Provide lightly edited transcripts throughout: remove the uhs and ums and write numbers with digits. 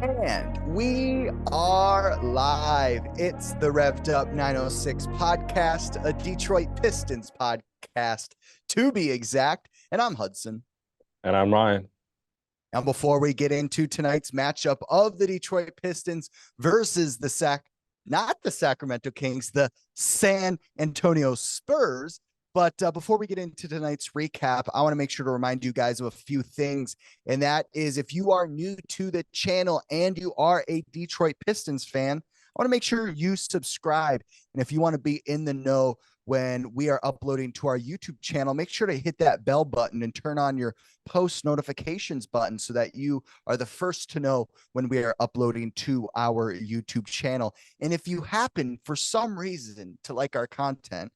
And we are live. It's the Revved Up 906 podcast, a Detroit Pistons podcast to be exact. And I'm Hudson. And I'm Ryan. And before we get into tonight's matchup of the Detroit Pistons versus not the Sacramento Kings, the San Antonio Spurs. But before we get into tonight's recap, I want to make sure to remind you guys of a few things. And that is, if you are new to the channel and you are a Detroit Pistons fan, I want to make sure you subscribe. And if you want to be in the know when we are uploading to our YouTube channel, make sure to hit that bell button and turn on your post notifications button so that you are the first to know when we are uploading to our YouTube channel. And if you happen for some reason to like our content,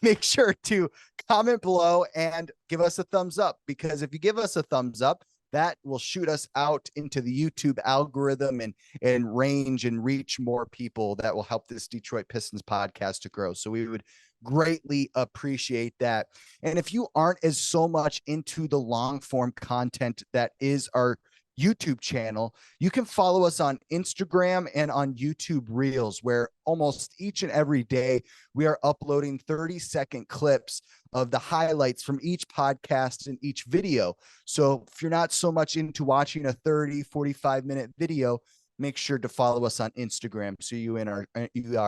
make sure to comment below and give us a thumbs up, because if you give us a thumbs up, that will shoot us out into the YouTube algorithm and range and reach more people. That will help this Detroit Pistons podcast to grow. So we would greatly appreciate that. And if you aren't as so much into the long form content that is our YouTube channel, you can follow us on Instagram and on YouTube Reels, where almost each and every day we are uploading 30-second clips of the highlights from each podcast and each video. So if you're not so much into watching a 45-minute video, make sure to follow us on Instagram so you are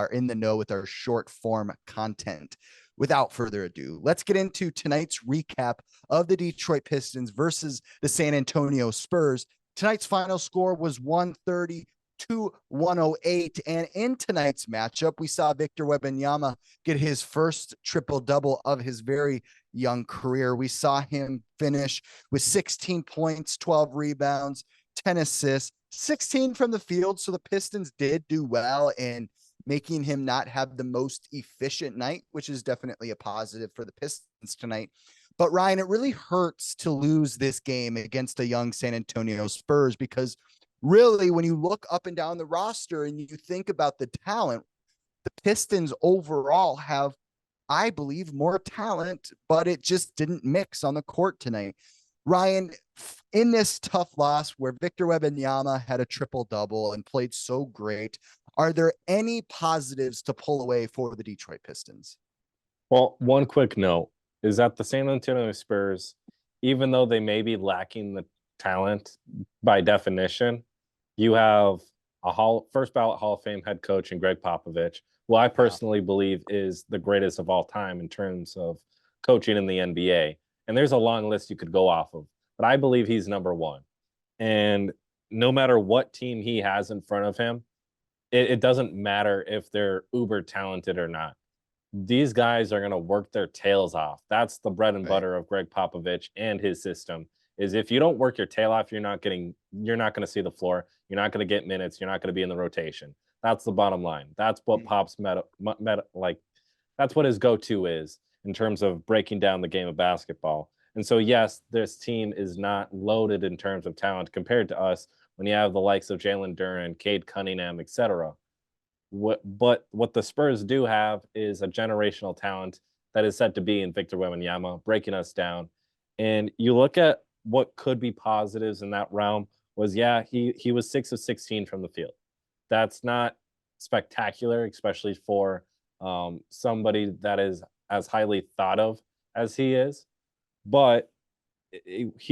in the know with our short form content. Without further ado, let's get into tonight's recap of the Detroit Pistons versus the San Antonio Spurs. Tonight's final score was 130-108. And in tonight's matchup, we saw Victor Wembanyama get his first triple-double of his very young career. We saw him finish with 16 points, 12 rebounds, 10 assists, 16 from the field. So the Pistons did do well in making him not have the most efficient night, which is definitely a positive for the Pistons tonight. But Ryan, it really hurts to lose this game against a young San Antonio Spurs, because really, when you look up and down the roster and you think about the talent, the Pistons overall have, I believe, more talent, but it just didn't mix on the court tonight. Ryan, in this tough loss where Victor Wembanyama had a triple-double and played so great, are there any positives to pull away for the Detroit Pistons? Well, one quick note is that the San Antonio Spurs, even though they may be lacking the talent by definition, you have a first ballot Hall of Fame head coach in Greg Popovich, who I personally believe is the greatest of all time in terms of coaching in the NBA. And there's a long list you could go off of, but I believe he's number one. And no matter what team he has in front of him, it doesn't matter if they're uber talented or not. These guys are going to work their tails off. That's the bread and butter of Greg Popovich and his system. Is if you don't work your tail off, you're not going to see the floor. You're not going to get minutes. You're not going to be in the rotation. That's the bottom line. That's what Pop's that's what his go-to is in terms of breaking down the game of basketball. And so, yes, this team is not loaded in terms of talent compared to us when you have the likes of Jalen Duren, Cade Cunningham, etc. But what the Spurs do have is a generational talent that is said to be in Victor Wembanyama, breaking us down. And you look at what could be positives in that realm was, he was 6 of 16 from the field. That's not spectacular, especially for somebody that is as highly thought of as he is. But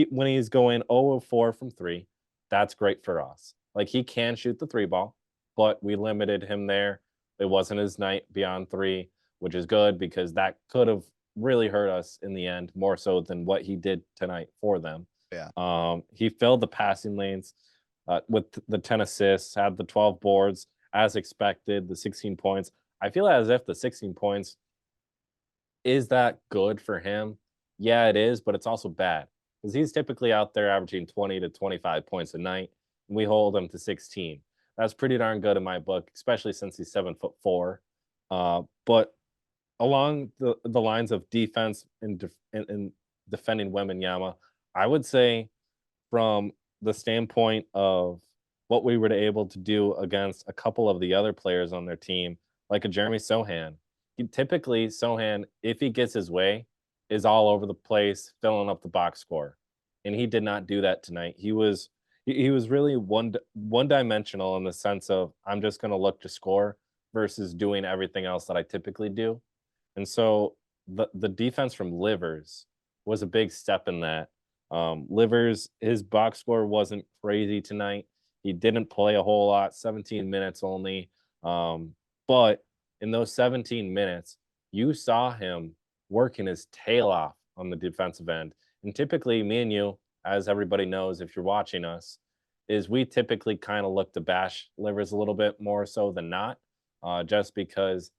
when he's going 0 of 4 from 3, that's great for us. Like, he can shoot the 3 ball, but we limited him there. It wasn't his night beyond 3, which is good because that could have really hurt us in the end, more so than what he did tonight for them. Yeah. He filled the passing lanes with the 10 assists, had the 12 boards as expected, the 16 points. I feel as if the 16 points, is that good for him? Yeah, it is, but it's also bad because he's typically out there averaging 20 to 25 points a night, and we hold him to 16. That's pretty darn good in my book, especially since he's 7'4". But along the lines of defense and defending Wembanyama, I would say from the standpoint of what we were able to do against a couple of the other players on their team, like a Jeremy Sohan. Typically, Sohan, if he gets his way, is all over the place, filling up the box score. And he did not do that tonight. He was He was really one dimensional in the sense of I'm just going to look to score versus doing everything else that I typically do. And so the defense from Livers was a big step in that. Livers, his box score wasn't crazy tonight. He didn't play a whole lot, 17 minutes only. But in those 17 minutes, you saw him working his tail off on the defensive end. And typically, me and you, as everybody knows, if you're watching us, is we typically kind of look to bash Livers a little bit more so than not, just because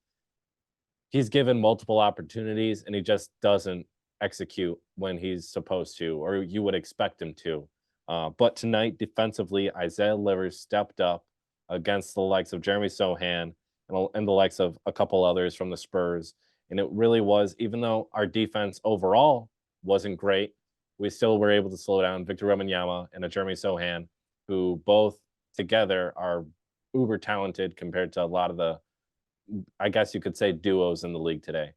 he's given multiple opportunities and he just doesn't execute when he's supposed to, or you would expect him to. But tonight, defensively, Isaiah Livers stepped up against the likes of Jeremy Sohan and the likes of a couple others from the Spurs. And it really was, even though our defense overall wasn't great, we still were able to slow down Victor Wembanyama and a Jeremy Sohan, who both together are uber talented compared to a lot of the, I guess you could say, duos in the league today.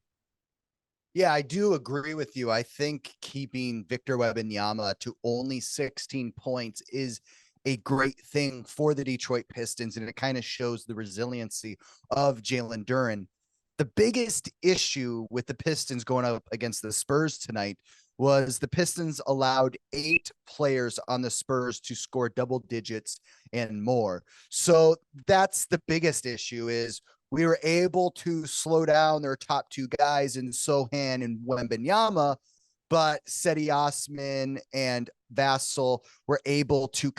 Yeah, I do agree with you. I think keeping Victor Wembanyama to only 16 points is a great thing for the Detroit Pistons, and it kind of shows the resiliency of Jalen Duren. The biggest issue with the Pistons going up against the Spurs tonight was the Pistons allowed 8 players on the Spurs to score double digits and more. So that's the biggest issue, is we were able to slow down their top 2 guys in Sohan and Wembanyama, but Seti Osman and Vassell were able to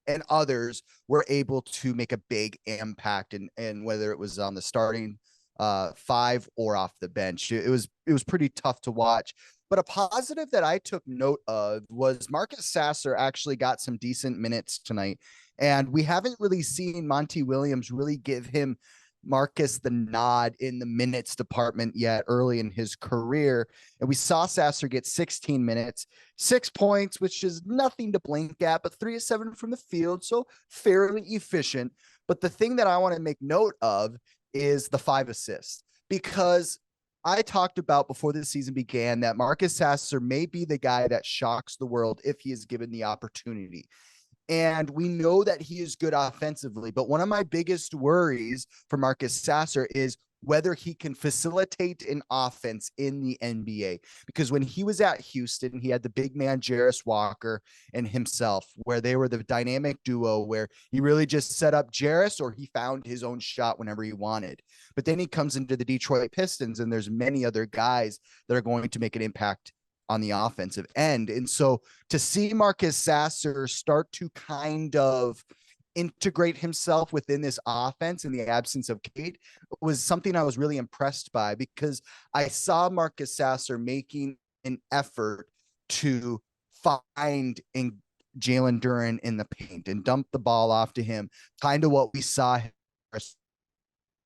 and others were able to make a big impact, and whether it was on the starting 5 or off the bench, it was pretty tough to watch. But a positive that I took note of was Marcus Sasser actually got some decent minutes tonight. And we haven't really seen Monty Williams really give him Marcus the nod in the minutes department yet early in his career. And we saw Sasser get 16 minutes, 6 points, which is nothing to blink at, but 3 of 7 from the field. So fairly efficient. But the thing that I want to make note of is the 5 assists, because I talked about before the season began that Marcus Sasser may be the guy that shocks the world if he is given the opportunity. And we know that he is good offensively, but one of my biggest worries for Marcus Sasser is whether he can facilitate an offense in the NBA. Because when he was at Houston, he had the big man Jarris Walker and himself, where they were the dynamic duo, where he really just set up Jarris or he found his own shot whenever he wanted. But then he comes into the Detroit Pistons and there's many other guys that are going to make an impact on the offensive end. And so to see Marcus Sasser start to kind of integrate himself within this offense in the absence of Cade was something I was really impressed by, because I saw Marcus Sasser making an effort to find in Jalen Duren in the paint and dump the ball off to him, kind of what we saw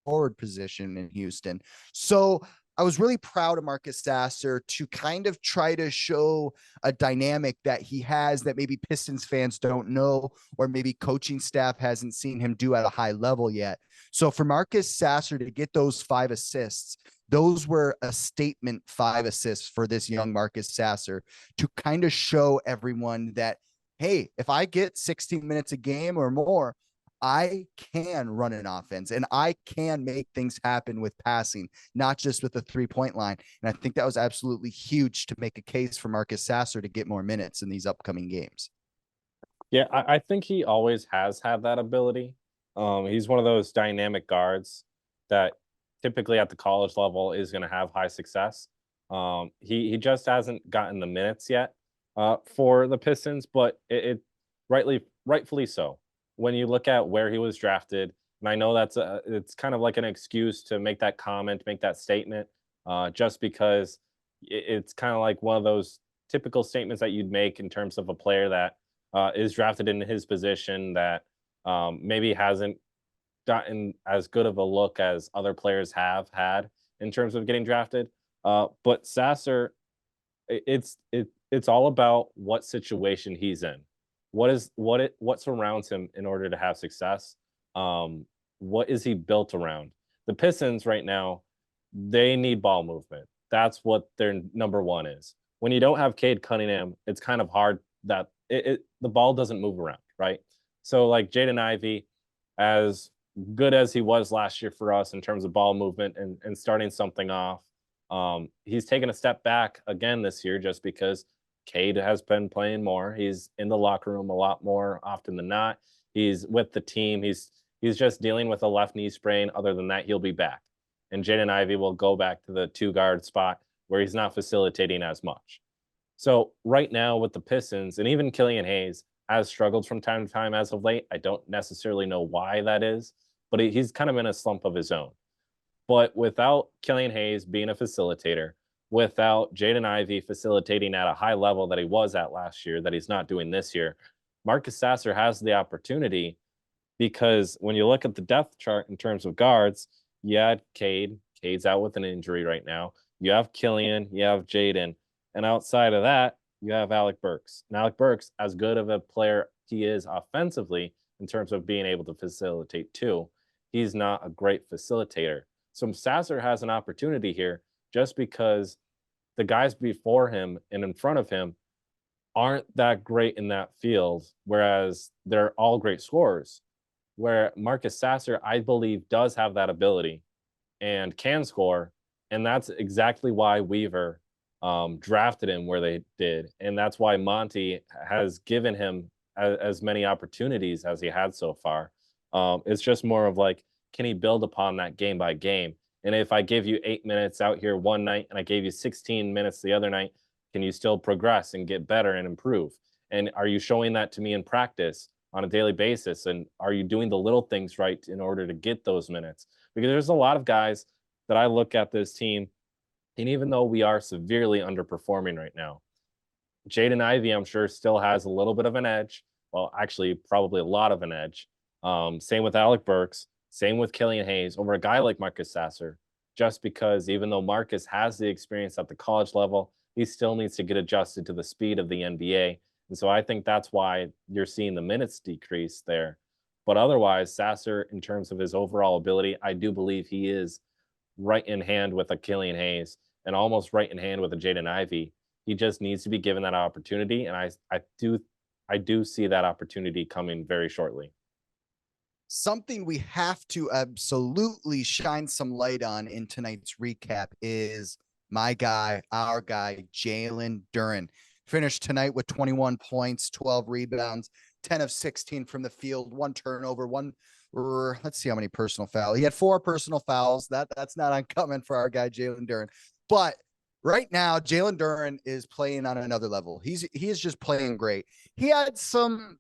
forward position in Houston. So I was really proud of Marcus Sasser to kind of try to show a dynamic that he has that maybe Pistons fans don't know, or maybe coaching staff hasn't seen him do at a high level yet. So for Marcus Sasser to get those 5 assists, those were a statement 5 assists for this young Marcus Sasser to kind of show everyone that, hey, if I get 16 minutes a game or more, I can run an offense and I can make things happen with passing, not just with the 3-point line. And I think that was absolutely huge to make a case for Marcus Sasser to get more minutes in these upcoming games. Yeah, I think he always has had that ability. He's one of those dynamic guards that typically at the college level is going to have high success. He just hasn't gotten the minutes yet for the Pistons, but it rightfully so. When you look at where he was drafted, and I know it's kind of like an excuse to make that comment, make that statement, just because it's kind of like one of those typical statements that you'd make in terms of a player that is drafted in his position that maybe hasn't gotten as good of a look as other players have had in terms of getting drafted. But Sasser, it's all about what situation he's in. What surrounds him in order to have success? What is he built around? The Pistons right now, they need ball movement. That's what their number one is. When you don't have Cade Cunningham, it's kind of hard that the ball doesn't move around, right? So like Jaden Ivey, as good as he was last year for us in terms of ball movement and starting something off, he's taken a step back again this year just because Cade has been playing more. He's in the locker room a lot more often than not. He's with the team. He's just dealing with a left knee sprain. Other than that, he'll be back. And Jaden Ivey will go back to the 2 guard spot where he's not facilitating as much. So right now with the Pistons, and even Killian Hayes has struggled from time to time as of late. I don't necessarily know why that is, but he's kind of in a slump of his own. But without Killian Hayes being a facilitator, without Jaden Ivey facilitating at a high level that he was at last year, that he's not doing this year, Marcus Sasser has the opportunity, because when you look at the depth chart in terms of guards, you had Cade. Cade's out with an injury right now. You have Killian, you have Jaden. And outside of that, you have Alec Burks. And Alec Burks, as good of a player he is offensively in terms of being able to facilitate too, he's not a great facilitator. So Sasser has an opportunity here just because the guys before him and in front of him aren't that great in that field, whereas they're all great scorers. Where Marcus Sasser, I believe, does have that ability and can score. And that's exactly why Weaver drafted him where they did. And that's why Monty has given him as many opportunities as he had so far. It's just more of like, can he build upon that game by game? And if I give you 8 minutes out here one night and I gave you 16 minutes the other night, can you still progress and get better and improve? And are you showing that to me in practice on a daily basis? And are you doing the little things right in order to get those minutes? Because there's a lot of guys that I look at this team, and even though we are severely underperforming right now, Jaden Ivey, I'm sure, still has a little bit of an edge. Well, actually, probably a lot of an edge. Same with Alec Burks. Same with Killian Hayes over a guy like Marcus Sasser, just because even though Marcus has the experience at the college level, he still needs to get adjusted to the speed of the NBA. And so I think that's why you're seeing the minutes decrease there. But otherwise, Sasser, in terms of his overall ability, I do believe he is right in hand with a Killian Hayes and almost right in hand with a Jaden Ivey. He just needs to be given that opportunity. And I do see that opportunity coming very shortly. Something we have to absolutely shine some light on in tonight's recap is my guy, our guy, Jalen Duren. Finished tonight with 21 points, 12 rebounds, 10 of 16 from the field, 1 turnover, let's see how many personal fouls. He had 4 personal fouls. That's not uncommon for our guy, Jalen Duren. But right now, Jalen Duren is playing on another level. He is just playing great. He had some,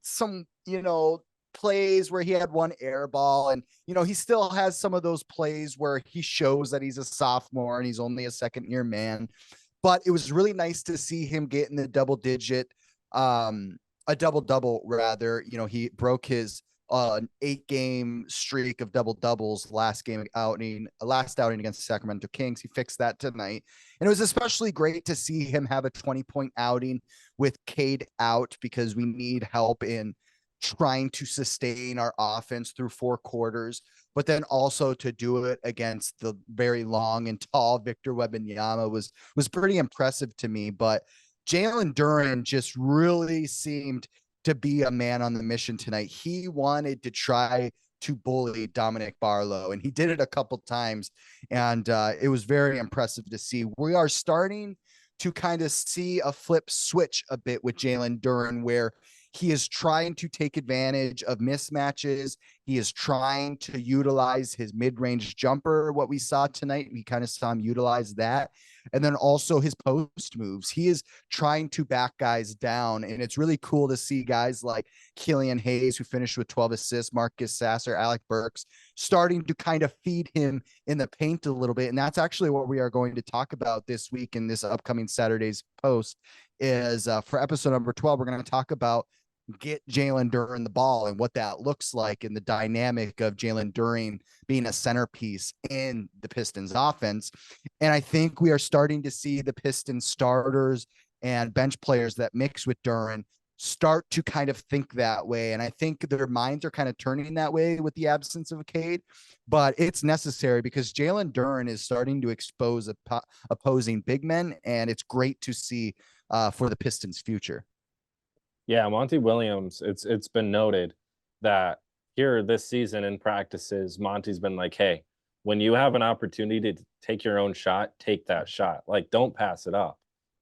plays where he had 1 air ball, and he still has some of those plays where he shows that he's a sophomore and he's only a second-year man. But it was really nice to see him get in the a double-double rather. He broke his 8-game streak of double-doubles last outing against the Sacramento Kings. He fixed that tonight. And it was especially great to see him have a 20-point outing with Cade out, because we need help in trying to sustain our offense through 4 quarters, but then also to do it against the very long and tall Victor Wembanyama was pretty impressive to me. But Jalen Duren just really seemed to be a man on the mission tonight. He wanted to try to bully Dominic Barlow, and he did it a couple times, and it was very impressive to see. We are starting to kind of see a flip switch a bit with Jalen Duren, where he is trying to take advantage of mismatches. He is trying to utilize his mid-range jumper. What we saw tonight, we kind of saw him utilize that. And then also his post moves. He is trying to back guys down. And it's really cool to see guys like Killian Hayes, who finished with 12 assists, Marcus Sasser, Alec Burks, starting to kind of feed him in the paint a little bit. And that's actually what we are going to talk about this week in this upcoming Saturday's post is for episode number 12, we're going to talk about get Jalen Duren the ball and what that looks like in the dynamic of Jalen Duren being a centerpiece in the Pistons offense. And I think we are starting to see the Pistons starters and bench players that mix with Duren start to kind of think that way. And I think their minds are kind of turning that way with the absence of Cade, but it's necessary because Jalen Duren is starting to expose opposing big men. And it's great to see for the Pistons future. Yeah, Monty Williams, it's been noted that here this season in practices, Monty's been like, "Hey, when you have an opportunity to take your own shot, take that shot. Like, don't pass it up."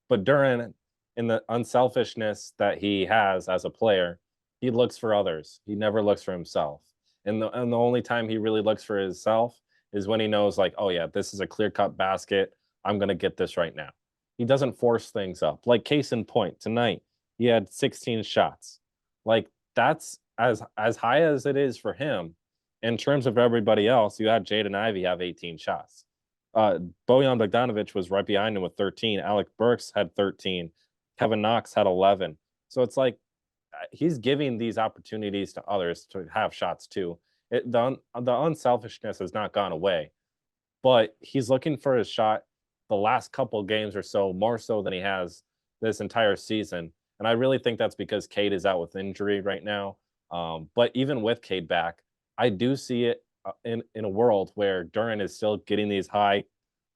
But during in the unselfishness that he has as a player, he looks for others. He never looks for himself. And the only time he really looks for himself is when he knows like, "Oh yeah, this is a clear-cut basket. I'm going to get this right now." He doesn't force things up. Like case in point, tonight he had 16 shots. Like that's as high as it is for him. In terms of everybody else, you had Jaden Ivey have 18 shots. Uh, Bojan Bogdanovic was right behind him with 13. Alec Burks had 13. Kevin Knox had 11. So it's like he's giving these opportunities to others to have shots too. The unselfishness has not gone away, but he's looking for his shot the last couple games or so, more so than he has this entire season. And I really think that's because Cade is out with injury right now. But even with Cade back, I do see it in a world where Duran is still getting these high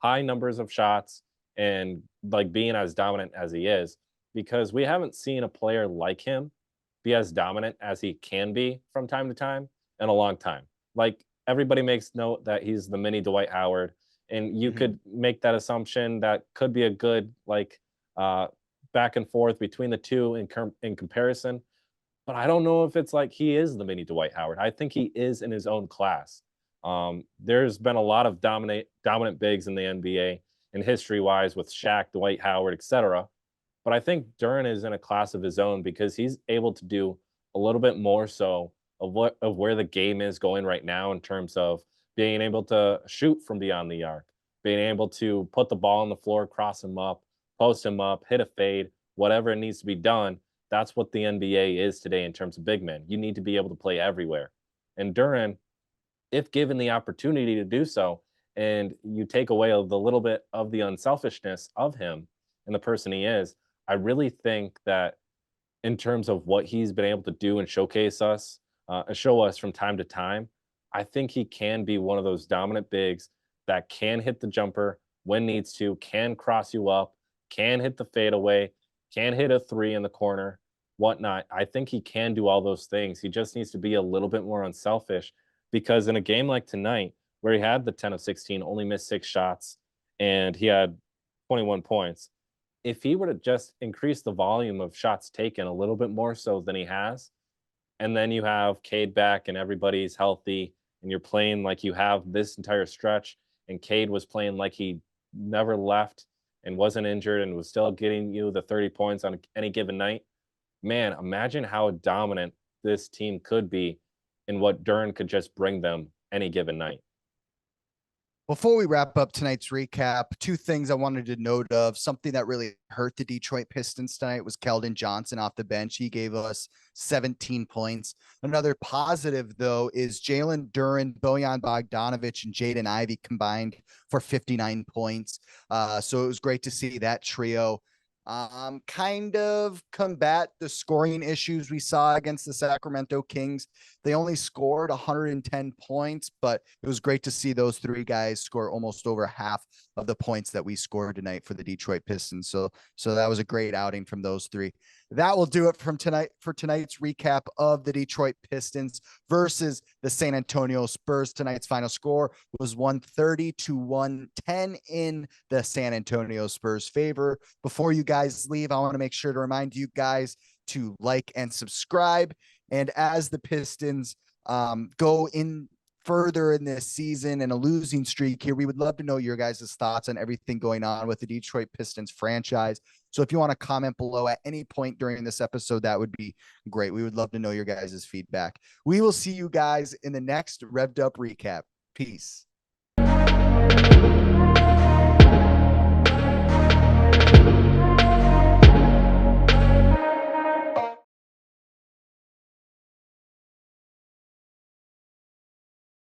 numbers of shots and like being as dominant as he is, because we haven't seen a player like him be as dominant as he can be from time to time in a long time. Like everybody makes note that he's the mini Dwight Howard, and you could make that assumption that could be a good like uh back and forth between the two in comparison. But I don't know if it's like he is the mini Dwight Howard. I think he is in his own class. There's been a lot of dominant bigs in the NBA and history wise with Shaq, Dwight Howard, etc. But I think Duran is in a class of his own because he's able to do a little bit more so of where the game is going right now in terms of being able to shoot from beyond the arc, being able to put the ball on the floor, cross him up, post him up, hit a fade, whatever it needs to be done. That's what the NBA is today in terms of big men. You need to be able to play everywhere. And Duran, if given the opportunity to do so, and you take away the little bit of the unselfishness of him and the person he is, I really think that in terms of what he's been able to do and showcase us, show us from time to time, I think he can be one of those dominant bigs that can hit the jumper when needs to, can cross you up, can hit the fadeaway, can hit a three in the corner, whatnot. I think he can do all those things. He just needs to be a little bit more unselfish, because in a game like tonight, where he had the 10 of 16, only missed 6 shots, and he had 21 points, if he were to just increase the volume of shots taken a little bit more so than he has, and then you have Cade back and everybody's healthy, and you're playing like you have this entire stretch, and Cade was playing like he never left and wasn't injured and was still getting you the 30 points on any given night, man, imagine how dominant this team could be and what Duran could just bring them any given night. Before we wrap up tonight's recap, two things I wanted to note of. Something that really hurt the Detroit Pistons tonight was Keldon Johnson off the bench. He gave us 17 points. Another positive, though, is Jalen Duran, Bojan Bogdanovic, and Jaden Ivey combined for 59 points. So it was great to see that trio kind of combat the scoring issues we saw against the Sacramento Kings. They only scored 110 points, but it was great to see those three guys score almost over half of the points that we scored tonight for the Detroit Pistons. So that was a great outing from those three. That will do it from tonight for tonight's recap of the Detroit Pistons versus the San Antonio Spurs. Tonight's final score was 130-110 in the San Antonio Spurs favor. Before you guys leave, I want to make sure to remind you guys to like and subscribe. And as the Pistons go in further in this season and a losing streak here, we would love to know your guys' thoughts on everything going on with the Detroit Pistons franchise. So if you want to comment below at any point during this episode, that would be great. We would love to know your guys' feedback. We will see you guys in the next Revved Up recap. Peace.